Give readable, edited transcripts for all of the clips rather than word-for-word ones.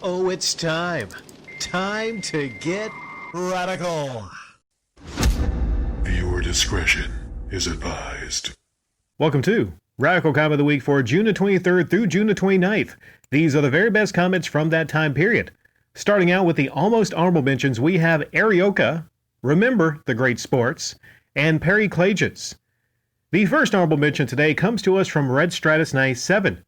Oh, it's time. Time to get radical. Viewer discretion is advised. Welcome to Radical Comment of the Week for June the 23rd through June the 29th. These are the very best comments from that time period. Starting out with the almost honorable mentions, we have Arioka, Remember the Great Sports, and Perry Clages. The first honorable mention today comes to us from Red Stratus 97.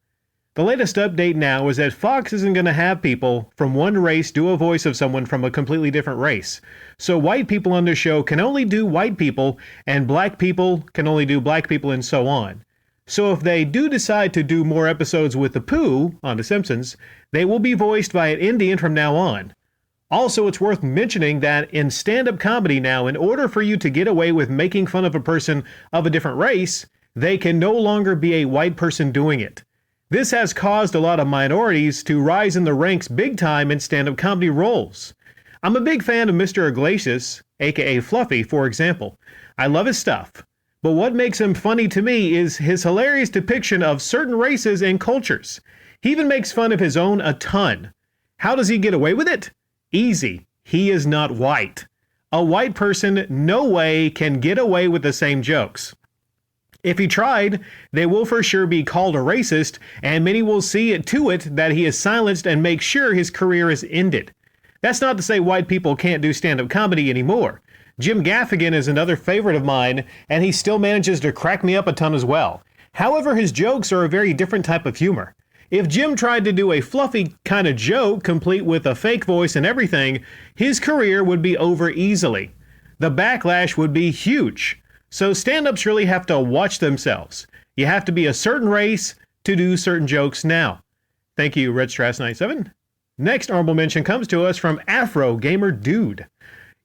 The latest update now is that Fox isn't going to have people from one race do a voice of someone from a completely different race. So white people on the show can only do white people, and black people can only do black people, and so on. So if they do decide to do more episodes with the Pooh on The Simpsons, they will be voiced by an Indian from now on. Also, it's worth mentioning that in stand-up comedy now, in order for you to get away with making fun of a person of a different race, they can no longer be a white person doing it. This has caused a lot of minorities to rise in the ranks big time in stand-up comedy roles. I'm a big fan of Mr. Iglesias, aka Fluffy, for example. I love his stuff. But what makes him funny to me is his hilarious depiction of certain races and cultures. He even makes fun of his own a ton. How does he get away with it? Easy. He is not white. A white person no way can get away with the same jokes. If he tried, they will for sure be called a racist, and many will see it to it that he is silenced and make sure his career is ended. That's not to say white people can't do stand-up comedy anymore. Jim Gaffigan is another favorite of mine, and he still manages to crack me up a ton as well. However, his jokes are a very different type of humor. If Jim tried to do a fluffy kind of joke, complete with a fake voice and everything, his career would be over easily. The backlash would be huge. So stand-ups really have to watch themselves. You have to be a certain race to do certain jokes now. Thank you, Red Strass 97. Next honorable mention comes to us from Afro Gamer Dude.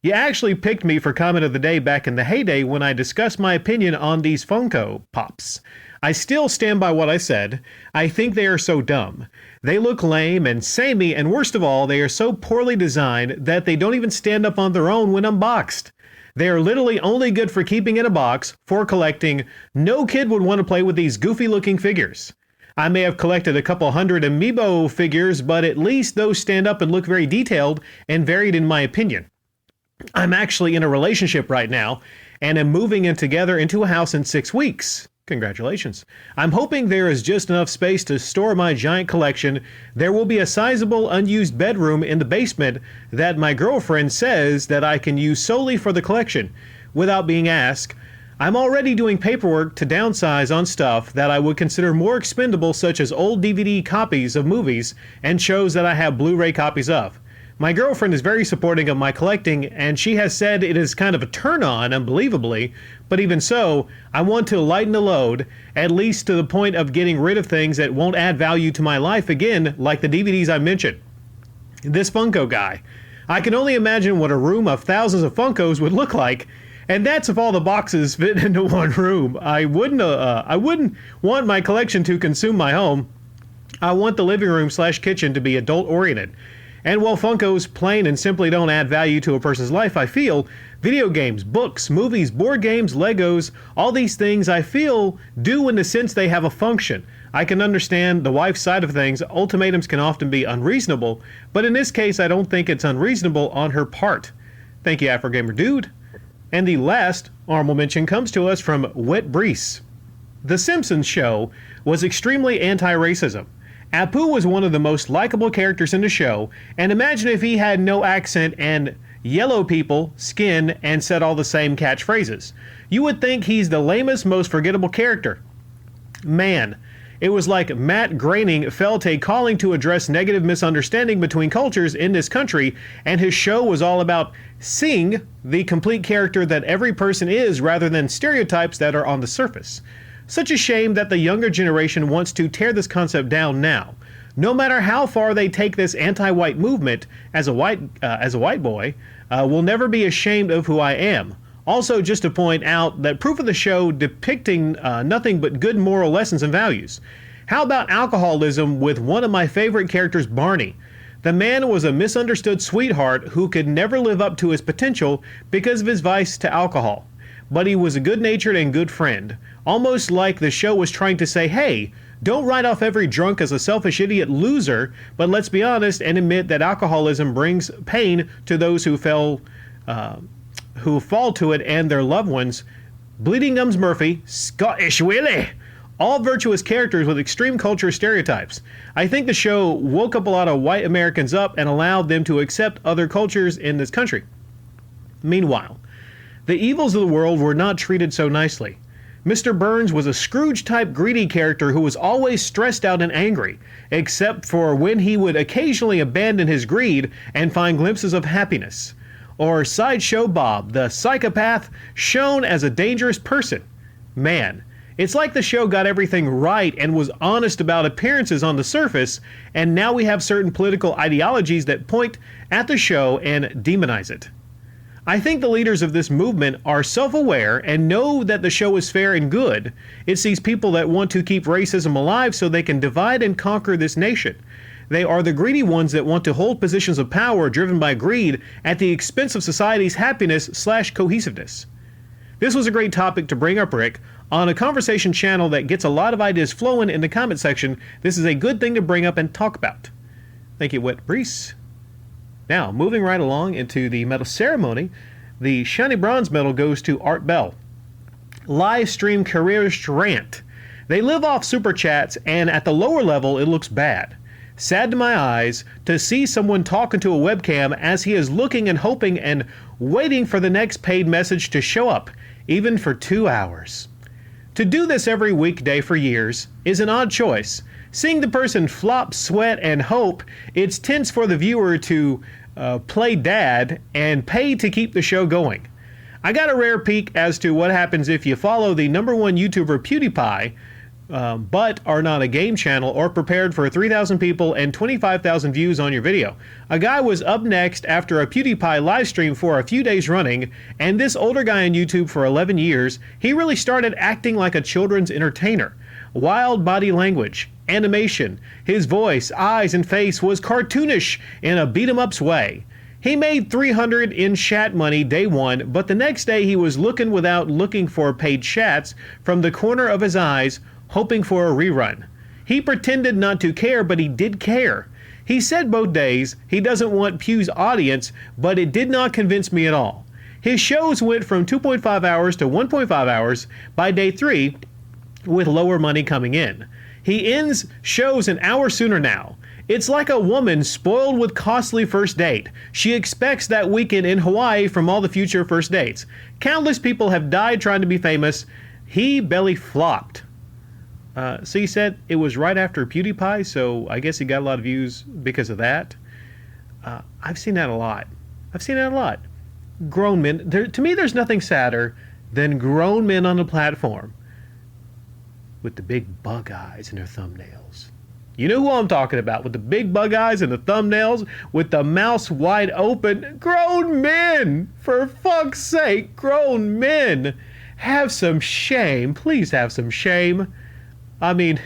You actually picked me for comment of the day back in the heyday when I discussed my opinion on these Funko Pops. I still stand by what I said. I think they are so dumb. They look lame and samey, and worst of all, they are so poorly designed that they don't even stand up on their own when unboxed. They are literally only good for keeping in a box, for collecting. No kid would want to play with these goofy-looking figures. I may have collected a couple hundred amiibo figures, but at least those stand up and look very detailed and varied in my opinion. I'm actually in a relationship right now, and am moving in together into a house in 6 weeks. Congratulations. I'm hoping there is just enough space to store my giant collection. There will be a sizable unused bedroom in the basement that my girlfriend says that I can use solely for the collection. Without being asked, I'm already doing paperwork to downsize on stuff that I would consider more expendable, such as old DVD copies of movies and shows that I have Blu-ray copies of. My girlfriend is very supporting of my collecting, and she has said it is kind of a turn-on, unbelievably, but even so, I want to lighten the load, at least to the point of getting rid of things that won't add value to my life again, like the DVDs I mentioned. This Funko guy. I can only imagine what a room of thousands of Funkos would look like, and that's if all the boxes fit into one room. I wouldn't want my collection to consume my home. I want the living room / kitchen to be adult-oriented. And while Funkos plain and simply don't add value to a person's life, I feel video games, books, movies, board games, Legos, all these things I feel do in the sense they have a function. I can understand the wife's side of things. Ultimatums can often be unreasonable, but in this case, I don't think it's unreasonable on her part. Thank you, Afro Gamer Dude. And the last honorable mention comes to us from Wet Brees. The Simpsons show was extremely anti-racism. Apu was one of the most likable characters in the show, and imagine if he had no accent and yellow people, skin, and said all the same catchphrases. You would think he's the lamest, most forgettable character. Man, it was like Matt Groening felt a calling to address negative misunderstanding between cultures in this country, and his show was all about seeing the complete character that every person is rather than stereotypes that are on the surface. Such a shame that the younger generation wants to tear this concept down now. No matter how far they take this anti-white movement, as a white boy, will never be ashamed of who I am. Also, just to point out that proof of the show depicting nothing but good moral lessons and values. How about alcoholism with one of my favorite characters, Barney? The man was a misunderstood sweetheart who could never live up to his potential because of his vice to alcohol. But he was a good-natured and good friend. Almost like the show was trying to say, hey, Don't write off every drunk as a selfish idiot loser, but let's be honest and admit that alcoholism brings pain to those who fall to it and their loved ones. Bleeding Gums Murphy, Scottish Willie. All virtuous characters with extreme culture stereotypes. I think the show woke up a lot of white Americans up and allowed them to accept other cultures in this country. Meanwhile, the evils of the world were not treated so nicely. Mr. Burns was a Scrooge-type greedy character who was always stressed out and angry, except for when he would occasionally abandon his greed and find glimpses of happiness. Or Sideshow Bob, the psychopath shown as a dangerous person. Man, it's like the show got everything right and was honest about appearances on the surface, and now we have certain political ideologies that point at the show and demonize it. I think the leaders of this movement are self-aware and know that the show is fair and good. It sees people that want to keep racism alive so they can divide and conquer this nation. They are the greedy ones that want to hold positions of power driven by greed at the expense of society's happiness/cohesiveness. This was a great topic to bring up, Rick. On a conversation channel that gets a lot of ideas flowing in the comment section, this is a good thing to bring up and talk about. Thank you, Wet Brees. Now, moving right along into the medal ceremony, the Shiny Bronze Medal goes to Art Bell. Live stream careerist rant. They live off super chats, and at the lower level, it looks bad. Sad to my eyes to see someone talking to a webcam as he is looking and hoping and waiting for the next paid message to show up, even for 2 hours. To do this every weekday for years is an odd choice. Seeing the person flop, sweat, and hope, it's tense for the viewer to play dad and pay to keep the show going. I got a rare peek as to what happens if you follow the #1 YouTuber PewDiePie, but are not a game channel or prepared for 3,000 people and 25,000 views on your video. A guy was up next after a PewDiePie live stream for a few days running, and this older guy on YouTube for 11 years, he really started acting like a children's entertainer. Wild body language, animation, his voice, eyes, and face was cartoonish in a beat-em-ups way. He made 300 in chat money day one, but the next day he was looking without looking for paid chats from the corner of his eyes, hoping for a rerun. He pretended not to care, but he did care. He said both days he doesn't want Pew's audience, but it did not convince me at all. His shows went from 2.5 hours to 1.5 hours by day 3, with lower money coming in. He ends shows an hour sooner now. It's like a woman spoiled with costly first date. She expects that weekend in Hawaii from all the future first dates. Countless people have died trying to be famous. He belly flopped. So he said it was right after PewDiePie, so I guess he got a lot of views because of that. I've seen that a lot. Grown men. To me, there's nothing sadder than grown men on a platform with the big bug eyes in their thumbnails. You know who I'm talking about, with the big bug eyes and the thumbnails, with the mouths wide open. Grown men! For fuck's sake, grown men! Have some shame. Please have some shame. I mean,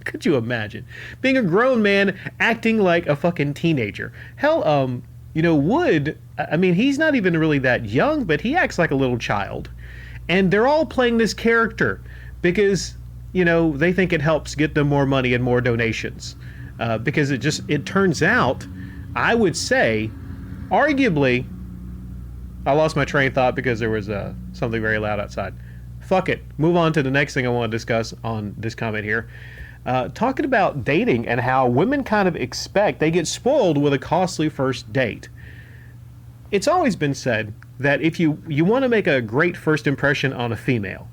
could you imagine being a grown man acting like a fucking teenager? Hell, Wood, I mean, he's not even really that young, but he acts like a little child. And they're all playing this character because, they think it helps get them more money and more donations. Because it turns out, I would say, arguably, I lost my train of thought because there was something very loud outside. Fuck it. Move on to the next thing I want to discuss on this comment here. Talking about dating and how women kind of expect, they get spoiled with a costly first date. It's always been said that if you want to make a great first impression on a female,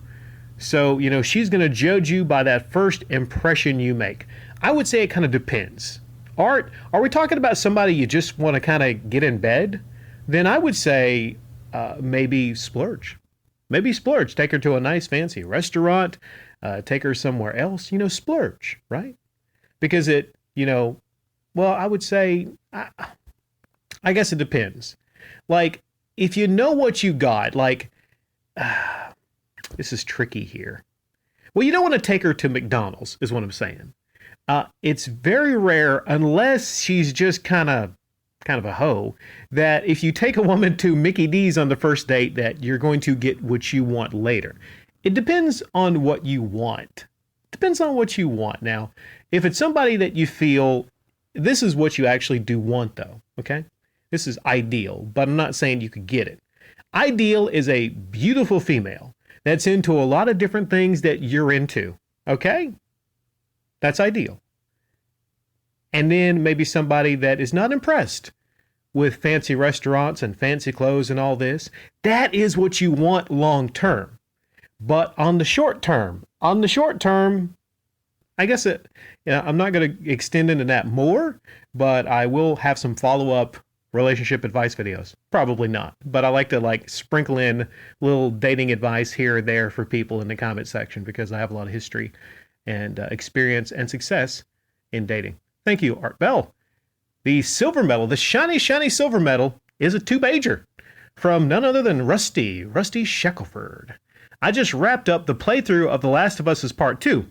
so, she's going to judge you by that first impression you make. I would say it kind of depends. Art, are we talking about somebody you just want to kind of get in bed? Then I would say maybe splurge. Maybe splurge. Take her to a nice fancy restaurant. Take her somewhere else. Splurge, right? Because I would say, I guess it depends. Like, if you know what you got, like, this is tricky here. Well, you don't want to take her to McDonald's, is what I'm saying. It's very rare, unless she's just kind of a hoe, that if you take a woman to Mickey D's on the first date, that you're going to get what you want later. It depends on what you want, Depends on what you want. Now, if it's somebody that you feel, this is what you actually do want, though, okay? This is ideal, but I'm not saying you could get it. Ideal is a beautiful female that's into a lot of different things that you're into, okay? That's ideal. And then maybe somebody that is not impressed with fancy restaurants and fancy clothes and all this. That is what you want long term. But on the short term, I guess I'm not going to extend into that more, but I will have some follow-up relationship advice videos. Probably not, but I like to sprinkle in little dating advice here or there for people in the comment section because I have a lot of history and experience and success in dating. Thank you, Art Bell. The silver medal, the shiny, shiny silver medal, is a two-pager from none other than Rusty Shackelford. I just wrapped up the playthrough of The Last of Us Part 2.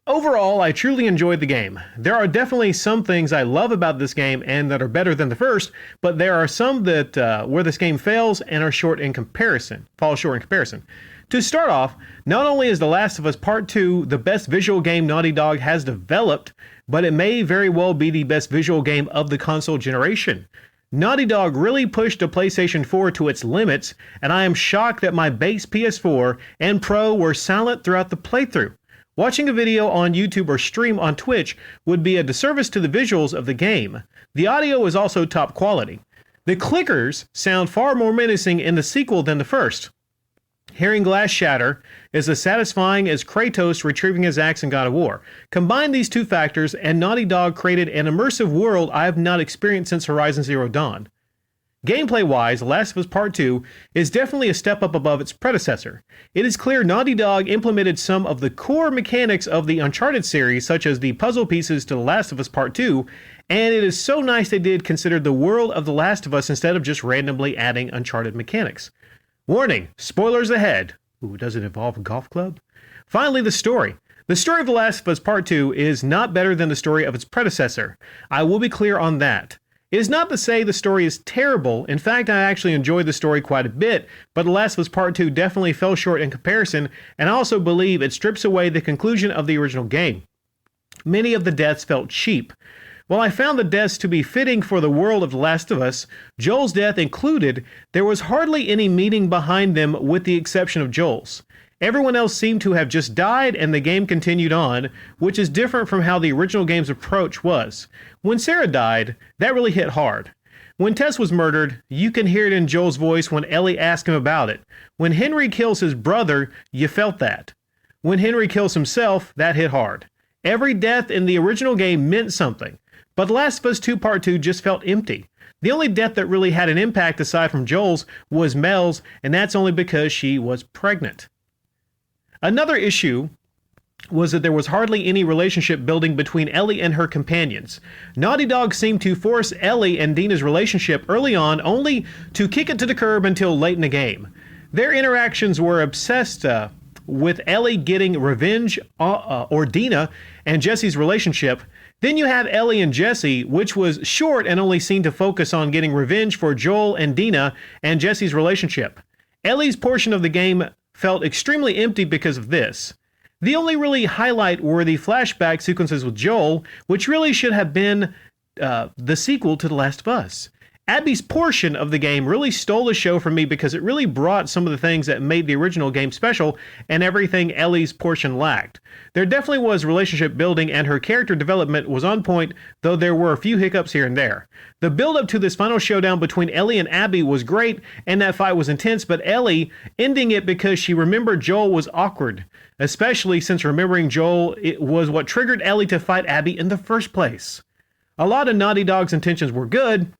Overall, I truly enjoyed the game. There are definitely some things I love about this game and that are better than the first, but there are some that where this game fails and are short in comparison, fall short in comparison. To start off, not only is The Last of Us Part 2 the best visual game Naughty Dog has developed, but it may very well be the best visual game of the console generation. Naughty Dog really pushed the PlayStation 4 to its limits, and I am shocked that my base PS4 and Pro were silent throughout the playthrough. Watching a video on YouTube or stream on Twitch would be a disservice to the visuals of the game. The audio is also top quality. The clickers sound far more menacing in the sequel than the first. Hearing glass shatter is as satisfying as Kratos retrieving his axe in God of War. Combine these two factors, and Naughty Dog created an immersive world I have not experienced since Horizon Zero Dawn. Gameplay-wise, The Last of Us Part 2 is definitely a step up above its predecessor. It is clear Naughty Dog implemented some of the core mechanics of the Uncharted series, such as the puzzle pieces to The Last of Us Part 2, and it is so nice they did consider the world of The Last of Us instead of just randomly adding Uncharted mechanics. Warning, spoilers ahead. Ooh, does it involve a golf club? Finally, the story. The story of The Last of Us Part 2 is not better than the story of its predecessor. I will be clear on that. It is not to say the story is terrible. In fact, I actually enjoyed the story quite a bit, but The Last of Us Part 2 definitely fell short in comparison, and I also believe it strips away the conclusion of the original game. Many of the deaths felt cheap. While I found the deaths to be fitting for the world of The Last of Us, Joel's death included, there was hardly any meaning behind them with the exception of Joel's. Everyone else seemed to have just died and the game continued on, which is different from how the original game's approach was. When Sarah died, that really hit hard. When Tess was murdered, you can hear it in Joel's voice when Ellie asked him about it. When Henry kills his brother, you felt that. When Henry kills himself, that hit hard. Every death in the original game meant something. But The Last of Us 2 Part 2 just felt empty. The only death that really had an impact aside from Joel's was Mel's, and that's only because she was pregnant. Another issue was that there was hardly any relationship building between Ellie and her companions. Naughty Dog seemed to force Ellie and Dina's relationship early on only to kick it to the curb until late in the game. Their interactions were obsessed with Ellie getting revenge or Dina and Jesse's relationship. Then you have Ellie and Jesse, which was short and only seemed to focus on getting revenge for Joel and Dina and Jesse's relationship. Ellie's portion of the game felt extremely empty because of this. The only really highlight were the flashback sequences with Joel, which really should have been the sequel to The Last of Us. Abby's portion of the game really stole the show from me because it really brought some of the things that made the original game special and everything Ellie's portion lacked. There definitely was relationship building and her character development was on point, though there were a few hiccups here and there. The build-up to this final showdown between Ellie and Abby was great and that fight was intense, but Ellie ending it because she remembered Joel was awkward, especially since remembering Joel was what triggered Ellie to fight Abby in the first place. A lot of Naughty Dog's intentions were good,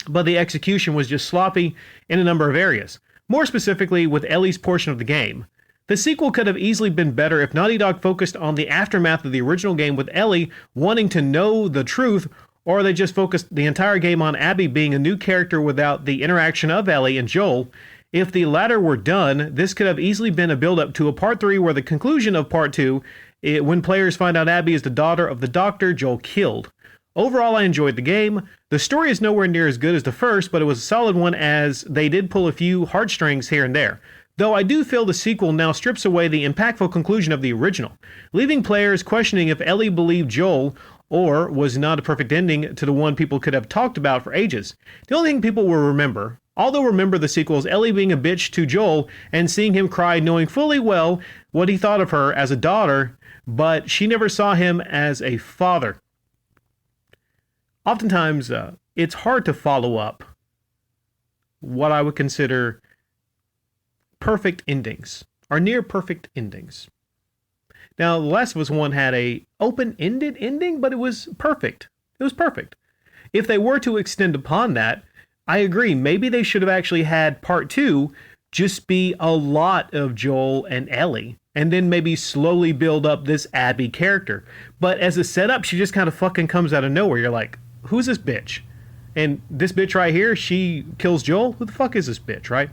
but the execution was just sloppy in a number of areas, more specifically with Ellie's portion of the game. The sequel could have easily been better if Naughty Dog focused on the aftermath of the original game with Ellie wanting to know the truth, or they just focused the entire game on Abby being a new character without the interaction of Ellie and Joel. If the latter were done, this could have easily been a build-up to a Part 3 where the conclusion of Part 2, when players find out Abby is the daughter of the doctor Joel killed. Overall, I enjoyed the game. The story is nowhere near as good as the first, but it was a solid one as they did pull a few heartstrings here and there. Though I do feel the sequel now strips away the impactful conclusion of the original, leaving players questioning if Ellie believed Joel or was not a perfect ending to the one people could have talked about for ages. The only thing people will remember, all they'll remember the sequel, is Ellie being a bitch to Joel and seeing him cry, knowing fully well what he thought of her as a daughter, but she never saw him as a father. Oftentimes, it's hard to follow up what I would consider perfect endings, or near perfect endings. Now, The Last of Us 1 had a open-ended ending, but it was perfect. It was perfect. If they were to extend upon that, I agree. Maybe they should have actually had part 2 just be a lot of Joel and Ellie, and then maybe slowly build up this Abby character. But as a setup, she just kind of fucking comes out of nowhere. You're like, who's this bitch? And this bitch right here, she kills Joel? Who the fuck is this bitch, right?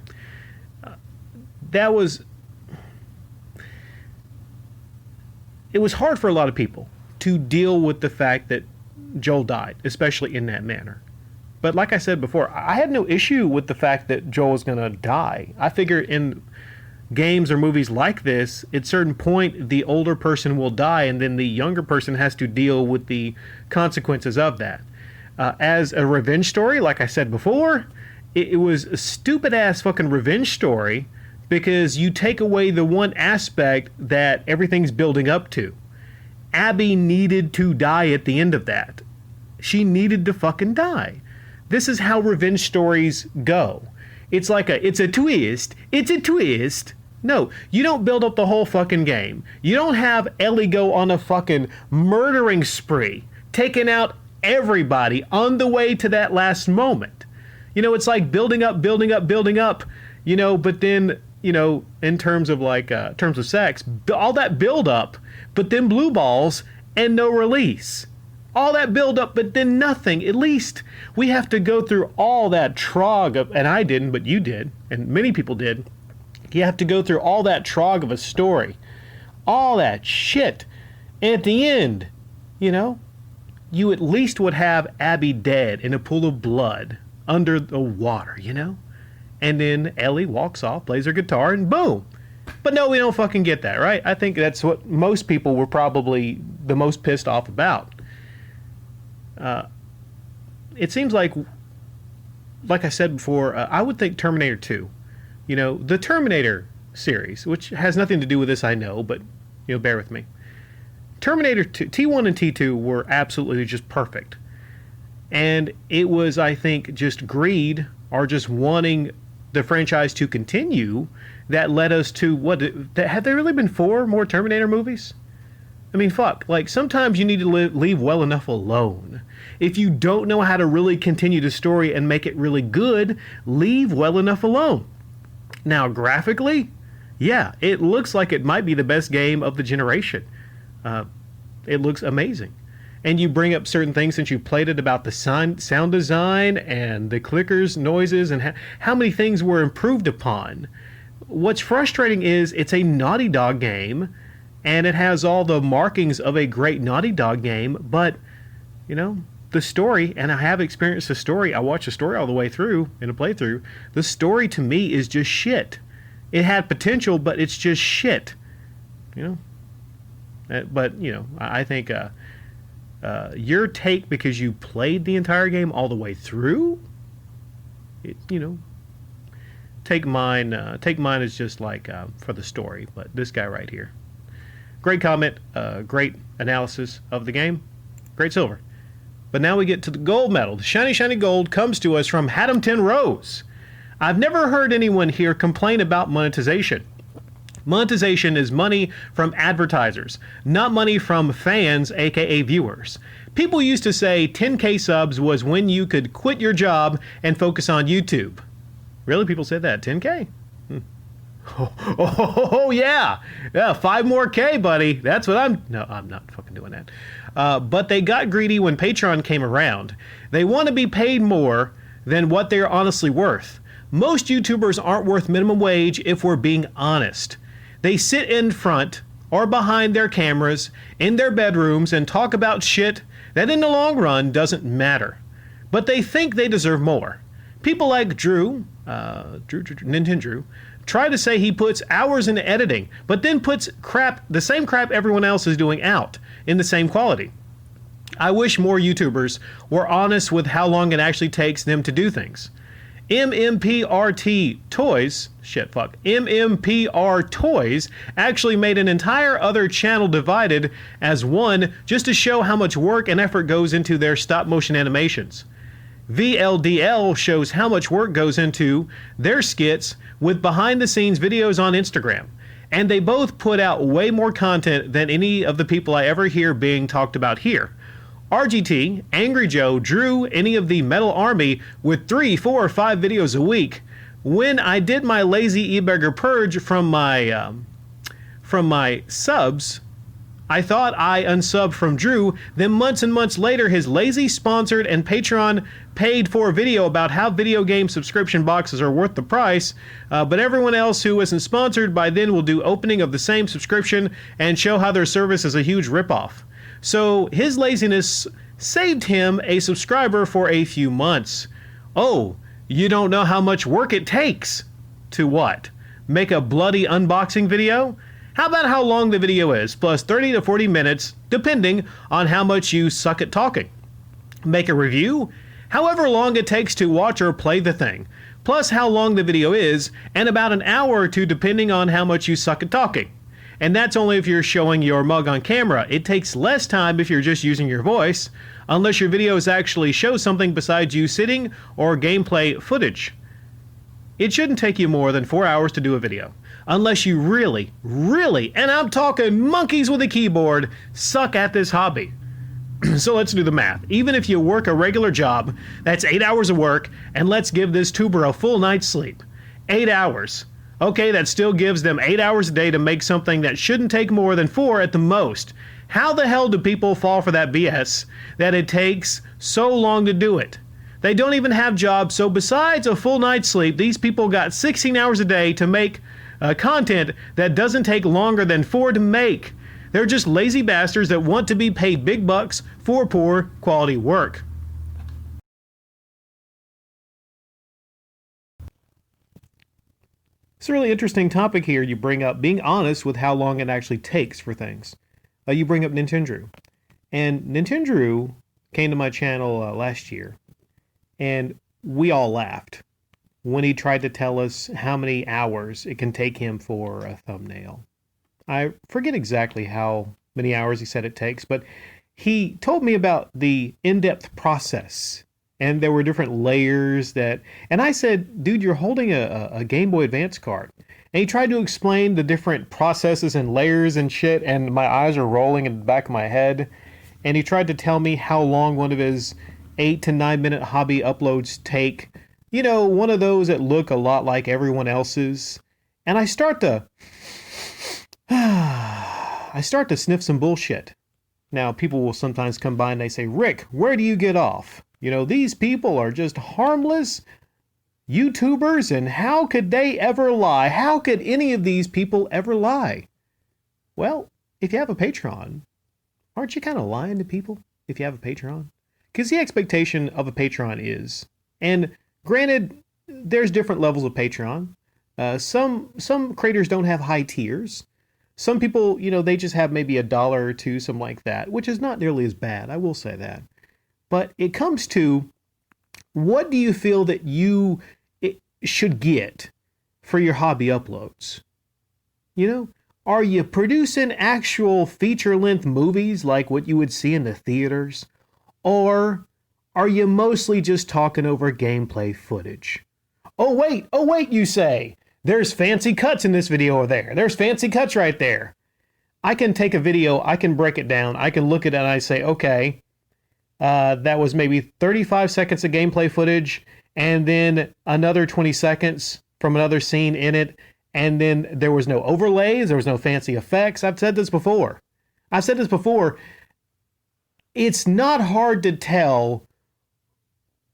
It was hard for a lot of people to deal with the fact that Joel died, especially in that manner. But like I said before, I had no issue with the fact that Joel was going to die. I figure in games or movies like this, at a certain point, the older person will die, and then the younger person has to deal with the consequences of that. As a revenge story, like I said before, it was a stupid-ass fucking revenge story, because you take away the one aspect that everything's building up to. Abby needed to die at the end of that. She needed to fucking die. This is how revenge stories go. It's like it's a twist. It's a twist. No, you don't build up the whole fucking game. You don't have Ellie go on a fucking murdering spree, taking out everybody on the way to that last moment. You know, it's like building up, you know, but then, you know, in terms of terms of sex, all that build up, but then blue balls and no release. All that build up, but then nothing. At least we have to go through all that trog of, and I didn't, but you did, and many people did. You have to go through all that trog of a story, all that shit. And at the end, you know, you at least would have Abby dead in a pool of blood under the water, you know? And then Ellie walks off, plays her guitar, and boom. But no, we don't fucking get that, right? I think that's what most people were probably the most pissed off about. It seems like I said before, I would think Terminator 2. You know, the Terminator series, which has nothing to do with this, I know, but, you know, bear with me. Terminator 2, T1 and T2 were absolutely just perfect. And it was, I think, just greed or just wanting the franchise to continue that led us to have there really been 4 more Terminator movies? I mean, fuck, like sometimes you need to leave well enough alone. If you don't know how to really continue the story and make it really good, leave well enough alone. Now, graphically, yeah, it looks like it might be the best game of the generation. It looks amazing. And you bring up certain things since you played it about the sound design and the clickers, noises, and how many things were improved upon. What's frustrating is it's a Naughty Dog game, and it has all the markings of a great Naughty Dog game, but, you know, the story, and I have experienced the story, I watched the story all the way through in a playthrough, the story to me is just shit. It had potential, but it's just shit. You know? But, you know, I think your take, because you played the entire game all the way through, you know, take mine as just like for the story. But this guy right here, great comment, great analysis of the game, great silver. But now we get to the gold medal. The shiny, shiny gold comes to us from Haddamton Rose. I've never heard anyone here complain about monetization. Monetization is money from advertisers, not money from fans, aka viewers. People used to say 10K subs was when you could quit your job and focus on YouTube. Really? People said that? 10K? Oh, yeah. Yeah, 5 more K, buddy. That's what I'm not fucking doing that. But they got greedy when Patreon came around. They want to be paid more than what they're honestly worth. Most YouTubers aren't worth minimum wage if we're being honest. They sit in front or behind their cameras in their bedrooms and talk about shit that in the long run doesn't matter. But they think they deserve more. People like Drew, Nintendo Drew, try to say he puts hours into editing, but then puts the same crap everyone else is doing out in the same quality. I wish more YouTubers were honest with how long it actually takes them to do things. MMPR Toys actually made an entire other channel divided as one just to show how much work and effort goes into their stop motion animations. VLDL shows how much work goes into their skits with behind the scenes videos on Instagram. And they both put out way more content than any of the people I ever hear being talked about here. RGT, Angry Joe, Drew, any of the Metal Army with 3, 4, or 5 videos a week. When I did my lazy e-beggar purge from my subs, I thought I unsubbed from Drew. Then months and months later, his lazy sponsored and Patreon paid for video about how video game subscription boxes are worth the price. But everyone else who isn't sponsored by then will do opening of the same subscription and show how their service is a huge ripoff. So his laziness saved him a subscriber for a few months. Oh, you don't know how much work it takes to what? Make a bloody unboxing video? How about how long the video is, plus 30 to 40 minutes, depending on how much you suck at talking. Make a review? However long it takes to watch or play the thing, plus how long the video is, and about an hour or two depending on how much you suck at talking. And that's only if you're showing your mug on camera. It takes less time if you're just using your voice, unless your videos actually show something besides you sitting or gameplay footage. It shouldn't take you more than 4 hours to do a video, unless you really, and I'm talking monkeys with a keyboard, suck at this hobby. So let's do the math. Even if you work a regular job, that's 8 hours of work, and let's give this tuber a full night's sleep. 8 hours. Okay, that still gives them 8 hours a day to make something that shouldn't take more than 4 at the most. How the hell do people fall for that BS that it takes so long to do it? They don't even have jobs, so besides a full night's sleep, these people got 16 hours a day to make content that doesn't take longer than 4 to make. They're just lazy bastards that want to be paid big bucks for poor quality work. It's a really interesting topic here. You bring up being honest with how long it actually takes for things. You bring up Nintendo. And Nintendo came to my channel last year, and we all laughed when he tried to tell us how many hours it can take him for a thumbnail. I forget exactly how many hours he said it takes, but he told me about the in-depth process. And there were different layers that, and I said, dude, you're holding a Game Boy Advance card. And he tried to explain the different processes and layers and shit, and my eyes are rolling in the back of my head. And he tried to tell me how long one of his 8 to 9 minute hobby uploads take. You know, one of those that look a lot like everyone else's. And I start to sniff some bullshit. Now, people will sometimes come by and they say, Rick, where do you get off? You know, these people are just harmless YouTubers, and how could they ever lie? How could any of these people ever lie? Well, if you have a Patreon, aren't you kind of lying to people if you have a Patreon? Because the expectation of a Patreon is, and granted, there's different levels of Patreon. Some creators don't have high tiers. Some people, you know, they just have maybe $1 or $2, something like that, which is not nearly as bad. I will say that. But it comes to, what do you feel that you should get for your hobby uploads? You know, are you producing actual feature-length movies like what you would see in the theaters? Or are you mostly just talking over gameplay footage? Oh wait, you say. There's fancy cuts in this video over there. There's fancy cuts right there. I can take a video, I can break it down, I can look at it and I say, okay, that was maybe 35 seconds of gameplay footage, and then another 20 seconds from another scene in it, and then there was no overlays, there was no fancy effects. I've said this before. It's not hard to tell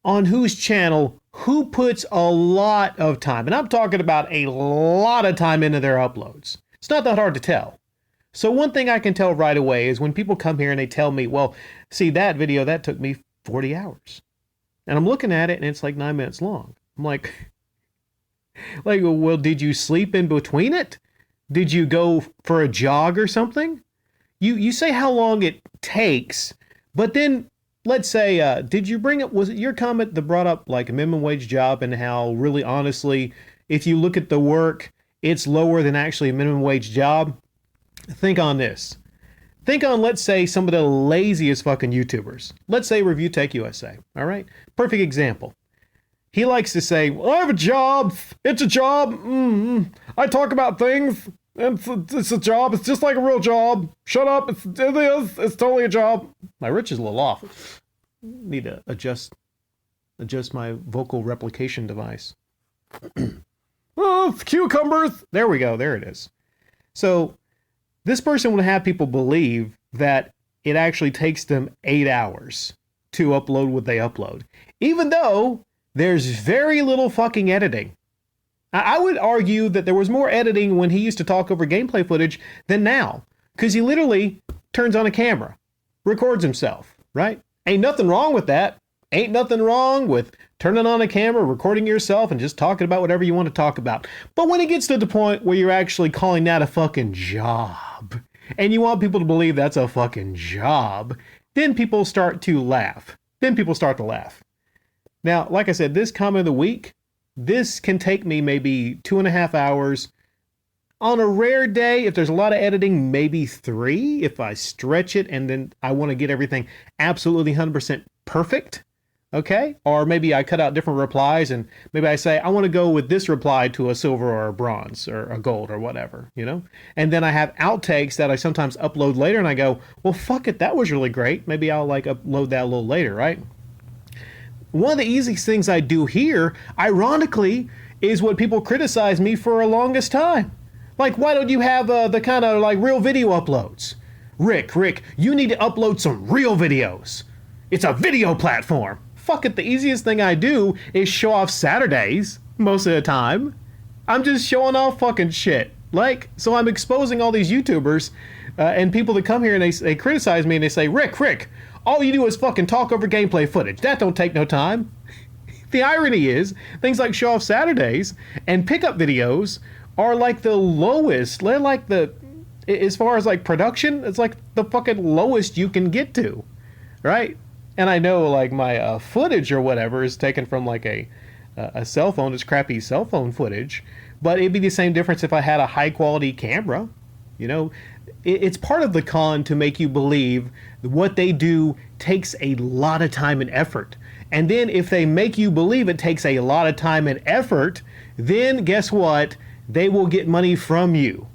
on whose channel who puts a lot of time, and I'm talking about a lot of time into their uploads. It's not that hard to tell. So one thing I can tell right away is when people come here and they tell me, well, see that video, that took me 40 hours. And I'm looking at it and it's like 9 minutes long. I'm like, Like, well, did you sleep in between it? Did you go for a jog or something? You say how long it takes, but then let's say, did you bring up, was it your comment that brought up like a minimum wage job and how really honestly, if you look at the work, it's lower than actually a minimum wage job? Think on this. Think on, let's say, some of the laziest fucking YouTubers. Let's say Review Tech USA, all right? Perfect example. He likes to say, well, I have a job. It's a job. I talk about things. It's a job. It's just like a real job. Shut up. It is. It's totally a job. My Rich is a little off. Need to adjust my vocal replication device. Oh, cucumbers. There we go. There it is. So this person would have people believe that it actually takes them 8 hours to upload what they upload, even though there's very little fucking editing. I would argue that there was more editing when he used to talk over gameplay footage than now, because he literally turns on a camera, records himself, right? Ain't nothing wrong with that. Ain't nothing wrong with turning on a camera, recording yourself, and just talking about whatever you want to talk about. But when it gets to the point where you're actually calling that a fucking job, and you want people to believe that's a fucking job, then people start to laugh. Now, like I said, this comment of the week, this can take me maybe 2.5 hours. On a rare day, if there's a lot of editing, maybe 3, if I stretch it and then I want to get everything absolutely 100% perfect. Okay? Or maybe I cut out different replies and maybe I say, I want to go with this reply to a silver or a bronze or a gold or whatever, you know? And then I have outtakes that I sometimes upload later and I go, well, fuck it, that was really great. Maybe I'll like upload that a little later, right? One of the easiest things I do here, ironically, is what people criticize me for the longest time. Like, why don't you have the kind of like real video uploads? Rick, you need to upload some real videos. It's a video platform. Fuck it, the easiest thing I do is show off Saturdays most of the time. I'm just showing off fucking shit. Like, so I'm exposing all these YouTubers and people that come here and they criticize me and they say, Rick, all you do is fucking talk over gameplay footage. That don't take no time. The irony is, things like Show Off Saturdays and pickup videos are like the lowest. They're like as far as like production, it's like the fucking lowest you can get to, right? And I know like my footage or whatever is taken from like a cell phone. It's crappy cell phone footage, but it'd be the same difference if I had a high quality camera. You know, it's part of the con to make you believe what they do takes a lot of time and effort. And then if they make you believe it takes a lot of time and effort, then guess what? They will get money from you.